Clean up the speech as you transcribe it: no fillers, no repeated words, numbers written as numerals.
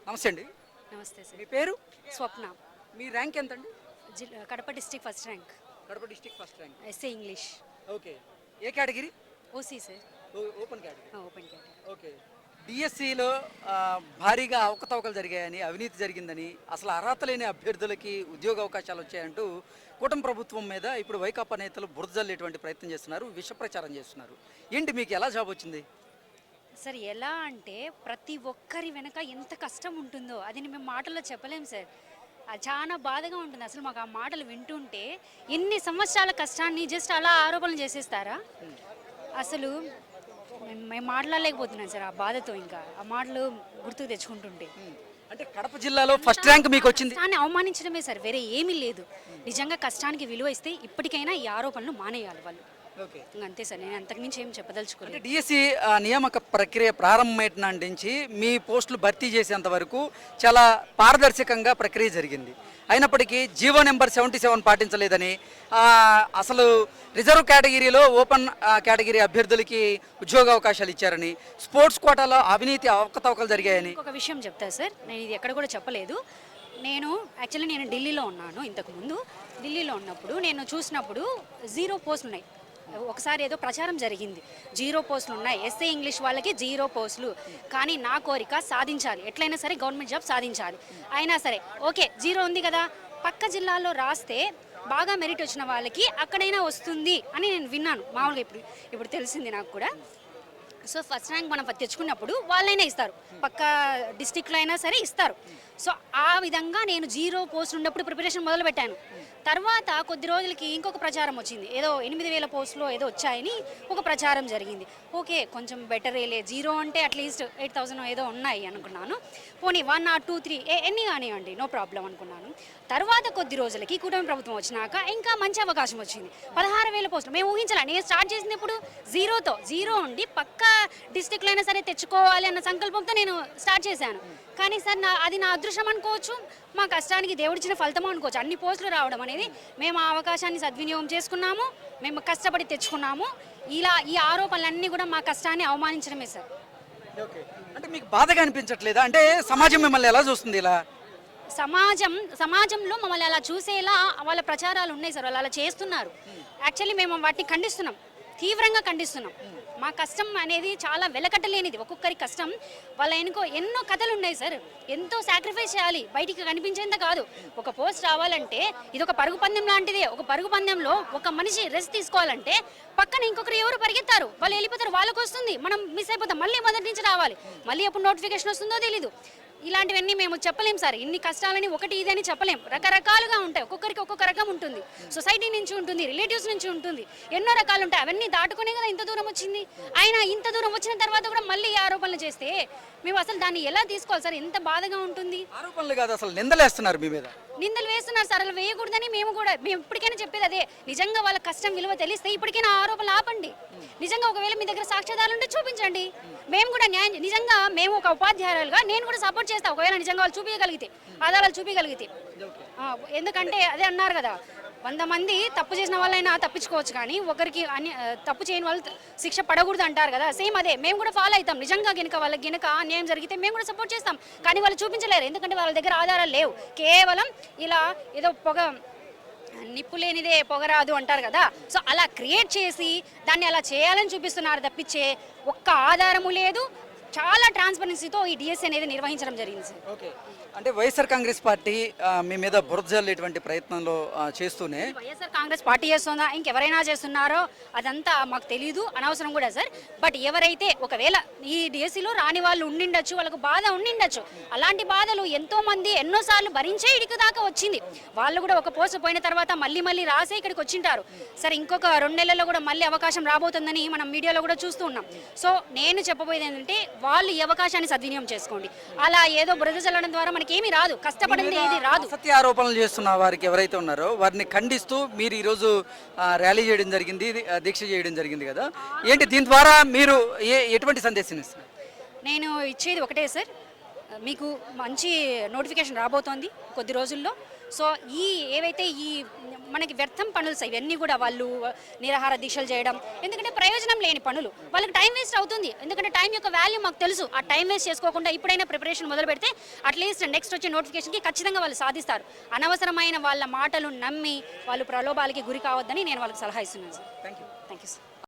నమస్తే అండి. నమస్తే సార్. మీ పేరు? స్వప్న. మీ ర్యాంక్ ఎంతండి? Kadapa district first rank. Kadapa district first rank. SA English. Okay. ఏ category? OC sir. Open category. Open category. Okay. డిఎస్సిలో భారీగా అవకతవకలు జరిగాయని, అవినీతి జరిగిందని, అసలు అర్హత లేని అభ్యర్థులకి ఉద్యోగ అవకాశాలు వచ్చాయంటూ కూటమి ప్రభుత్వం మీద ఇప్పుడు వైకాపా నేతలు బురద జల్లేటువంటి ప్రయత్నం చేస్తున్నారు, విష ప్రచారం చేస్తున్నారు. ఏంటి మీకు ఎలా జాబ్ వచ్చింది? సార్ ఎలా అంటే ప్రతి ఒక్కరి వెనక ఎంత కష్టం ఉంటుందో అది మేము మాటల్లో చెప్పలేం సార్. అది చాలా బాధగా ఉంటుంది అసలు మాకు ఆ మాటలు వింటుంటే. ఎన్ని సంవత్సరాల కష్టాన్ని జస్ట్ అలా ఆరోపణలు చేసేస్తారా? అసలు మేము మాట్లాడలేకపోతున్నాం సార్ ఆ బాధతో. ఇంకా ఆ మాటలు గుర్తుకు తెచ్చుకుంటుంటే అంటే కడప జిల్లాలో ఫస్ట్ ర్యాంక్ మీకు వచ్చింది. కష్టాన్ని అవమానించడమే సార్, వేరే ఏమీ లేదు. నిజంగా కష్టానికి విలువ ఇస్తే ఇప్పటికైనా ఈ ఆరోపణలు మానేయాలి వాళ్ళు. అంతే సార్, నేను అంతకుమించి ఏం చెప్పదలుచుకోలేదు. డిఎస్సి నియామక ప్రక్రియ ప్రారంభమైన నుంచి మీ పోస్టులు భర్తీ చేసేంత వరకు చాలా పారదర్శకంగా ప్రక్రియ జరిగింది. అయినప్పటికీ జీవో నెంబర్ 77 పాటించలేదని, అసలు రిజర్వ్ కేటగిరీలో ఓపెన్ కేటగిరీ అభ్యర్థులకి ఉద్యోగ అవకాశాలు ఇచ్చారని, స్పోర్ట్స్ కోటాలో అవినీతి అవకతవకలు జరిగాయని ఒక విషయం చెప్తా సార్, నేను ఇది ఎక్కడ కూడా చెప్పలేదు. నేను ఢిల్లీలో ఉన్నాను. ఇంతకుముందు ఢిల్లీలో ఉన్నప్పుడు నేను చూసినప్పుడు 0 పోస్టులు ఉన్నాయి. ఒకసారి ఏదో ప్రచారం జరిగింది, 0 పోస్టులు ఉన్నాయి, ఎస్ఏ ఇంగ్లీష్ వాళ్ళకి 0 పోస్టులు. కానీ నా కోరిక సాధించాలి, ఎట్లయినా సరే గవర్నమెంట్ జాబ్ సాధించాలి. అయినా సరే ఓకే 0 ఉంది కదా, పక్క జిల్లాలో రాస్తే బాగా మెరిట్ వచ్చిన వాళ్ళకి అక్కడైనా వస్తుంది అని నేను విన్నాను. మామూలుగా ఇప్పుడు తెలిసింది నాకు కూడా. సో ఫస్ట్ ర్యాంక్ మనం తెచ్చుకున్నప్పుడు వాళ్ళైనా ఇస్తారు, పక్క డిస్టిక్లో అయినా సరే ఇస్తారు. సో ఆ విధంగా నేను 0 పోస్ట్ ఉన్నప్పుడు ప్రిపరేషన్ మొదలుపెట్టాను. తర్వాత కొద్ది రోజులకి ఇంకొక ప్రచారం వచ్చింది, ఏదో 8,000 పోస్టులు ఏదో వచ్చాయని ఒక ప్రచారం జరిగింది. ఓకే కొంచెం బెటరేలే, 0 అంటే అట్లీస్ట్ 8,000 ఏదో ఉన్నాయి అనుకున్నాను. పోనీ 1 or 2, 3 ఎన్ని కానివ్వండి, నో ప్రాబ్లం అనుకున్నాను. తర్వాత కొద్ది రోజులకి కూటమి ప్రభుత్వం వచ్చినాక ఇంకా మంచి అవకాశం వచ్చింది, 16,000 పోస్టులు. మేము ఊహించాలి, నేను స్టార్ట్ చేసింది ఇప్పుడు 0 ఉండి పక్క డిస్టిక్లో అయినా సరే తెచ్చుకోవాలి అన్న సంకల్పంతో నేను స్టార్ట్ చేశాను. కానీ సార్ అది నా అదృష్టం అనుకోవచ్చు, మా కష్టానికి దేవుడిచ్చిన ఫలితం అనుకోవచ్చు. అన్ని పోస్టులు రావడం అనేది మేము ఆ అవకాశాన్ని సద్వినియోగం చేసుకున్నాము, మేము కష్టపడి తెచ్చుకున్నాము. ఇలా ఈ ఆరోపణలన్నీ కూడా మా కష్టాన్ని అవమానించడమే సార్. అంటే మీకు బాధగా అనిపించట్లేదా? అంటే సమాజం మిమ్మల్ని ఎలా చూస్తుంది? ఇలా సమాజంలో మమ్మల్ని అలా చూసేలా వాళ్ళ ప్రచారాలు ఉన్నాయి సార్, వాళ్ళు అలా చేస్తున్నారు. యాక్చువల్లీ మేము వాటిని ఖండిస్తున్నాం, తీవ్రంగా ఖండిస్తున్నాం. మా కష్టం అనేది చాలా వెలకట్టలేనిది. ఒక్కొక్కరి కష్టం వాళ్ళ ఎన్నో కథలు ఉన్నాయి సార్. ఎంతో సాక్రిఫైస్ చేయాలి, బయటికి కనిపించేంత కాదు. ఒక పోస్ట్ రావాలంటే ఇది ఒక పరుగు పందెం లాంటిదే. ఒక పరుగు పందెంలో ఒక మనిషి రెస్ట్ తీసుకోవాలంటే పక్కన ఇంకొకరు ఎవరు పరిగెత్తారు, వాళ్ళు వెళ్ళిపోతారు, వాళ్ళకి వస్తుంది, మనం మిస్ అయిపోతాం, మళ్ళీ మొదటి నుంచి రావాలి, మళ్ళీ ఎప్పుడు నోటిఫికేషన్ వస్తుందో తెలీదు. ఇలాంటివన్నీ మేము చెప్పలేం సార్. ఇన్ని కష్టాలని ఒకటి ఇది అని చెప్పలేం, రకరకాలుగా ఉంటాయి, ఒక్కొక్కరికి ఒక్కొక్క రకం ఉంటుంది. సొసైటీ నుంచి ఉంటుంది, రిలేటివ్స్ నుంచి ఉంటుంది, ఎన్నో రకాలు ఉంటాయి. అవన్నీ దాటుకునే కదా ఇంత దూరం వచ్చింది. అయినా ఇంత దూరం వచ్చిన తర్వాత కూడా మళ్ళీ ఆరోపణలు చేస్తే మేము అసలు దాన్ని ఎలా తీసుకోవాలి సార్? ఎంత బాధగా ఉంటుంది. ఆరోపణలు కాదు, అసలు నిందలేస్తున్నారు మీ మీద. నిందలు వేస్తున్నారు సార్, అలా వేయకూడదని మేము ఇప్పటికైనా చెప్పేది అదే. నిజంగా వాళ్ళ కష్టం విలువ తెలిస్తే ఇప్పటికైనా ఆరోపణలు ఆపండి. నిజంగా ఒకవేళ మీ దగ్గర సాక్ష్యాధారాలు ఉంటే చూపించండి, మేము కూడా నిజంగా మేము ఒక ఉపాధ్యాయులుగా నేను కూడా సపోర్ట్ చేస్తాను. ఒకవేళ నిజంగా వాళ్ళు చూపించగలిగితే, ఆధారాలు చూపించగలిగితే. ఎందుకంటే అదే అన్నారు కదా, 100 మంది తప్పు చేసిన వాళ్ళైనా తప్పించుకోవచ్చు, కానీ ఒకరికి తప్పు చేయని వాళ్ళు శిక్ష పడకూడదు అంటారు కదా. సేమ్ అదే మేము కూడా ఫాలో అవుతాం. నిజంగా వాళ్ళకి అన్యాయం జరిగితే మేము కూడా సపోర్ట్ చేస్తాం. కానీ వాళ్ళు చూపించలేరు, ఎందుకంటే వాళ్ళ దగ్గర ఆధారాలు లేవు. కేవలం ఇలా ఏదో నిప్పు లేనిదే పొగరాదు అంటారు కదా. సో అలా క్రియేట్ చేసి దాన్ని అలా చేయాలని చూపిస్తున్నారు తప్పించే ఒక్క ఆధారము లేదు. చాలా ట్రాన్స్పరెన్సీతో ఈ డిఎస్సీ అనేది నిర్వహించడం జరిగింది సార్. ఓకే, అంటే వైఎస్ఆర్ కాంగ్రెస్ పార్టీ మీ మీద బురద జల్లేటువంటి ప్రయత్నంలో చేస్తూనే వైఎస్ఆర్ కాంగ్రెస్ పార్టీ చేస్తుందా, ఇంకెవరైనా చేస్తున్నారో అదంతా మాకు తెలియదు, అనవసరం కూడా సార్. బట్ ఎవరైతే ఒకవేళ ఈ డిఎస్సీలో రాని వాళ్ళు ఉండిండొచ్చు, వాళ్ళకు బాధ ఉండిండొచ్చు. అలాంటి బాధలు ఎంతో మంది ఎన్నోసార్లు భరించే ఇడికి దాకా వచ్చింది. వాళ్ళు కూడా ఒక పోస్ట్ పోయిన తర్వాత మళ్ళీ రాసే ఇక్కడికి వచ్చింటారు. సరే ఇంకొక 2 నెలల్లో కూడా మళ్ళీ అవకాశం రాబోతుందని మనం మీడియాలో కూడా చూస్తూ ఉన్నాం. సో నేను చెప్పబోయేది ఏంటంటే వాళ్ళు ఈ అవకాశాన్ని సద్వినియోగం చేసుకోండి. అలా ఏదో బురద చల్లడం ద్వారా మనకి ఏమీ రాదు, కష్టపడింది ఏది రాదు. సత్య ఆరోపణలు చేస్తున్న వారికి ఎవరైతే ఉన్నారో వారిని ఖండిస్తూ మీరు ఈరోజు ర్యాలీ చేయడం జరిగింది, దీక్ష చేయడం జరిగింది కదా. ఏంటి దీని ద్వారా మీరు ఎటువంటి సందేశం ఇస్తారు? నేను ఇచ్చేది ఒకటే సార్, మీకు మంచి నోటిఫికేషన్ రాబోతోంది కొద్ది రోజుల్లో. సో ఏవైతే ఈ మనకి వ్యర్థం పనులు ఇవన్నీ కూడా వాళ్ళు నిరాహార దీక్షలు చేయడం, ఎందుకంటే ప్రయోజనం లేని పనులు, వాళ్ళకి టైం వేస్ట్ అవుతుంది. ఎందుకంటే టైం యొక్క వాల్యూ మాకు తెలుసు. ఆ టైం వేస్ట్ చేసుకోకుండా ఇప్పుడైనా ప్రిపరేషన్ మొదలు పెడితే అట్లీస్ట్ నెక్స్ట్ వచ్చే నోటిఫికేషన్కి ఖచ్చితంగా వాళ్ళు సాధిస్తారు. అనవసరమైన వాళ్ళ మాటలు నమ్మి వాళ్ళు ప్రలోభాలకి గురి కావద్దని నేను వాళ్ళకి సలహా ఇస్తున్నాను sir. Thank you. Thank you sir.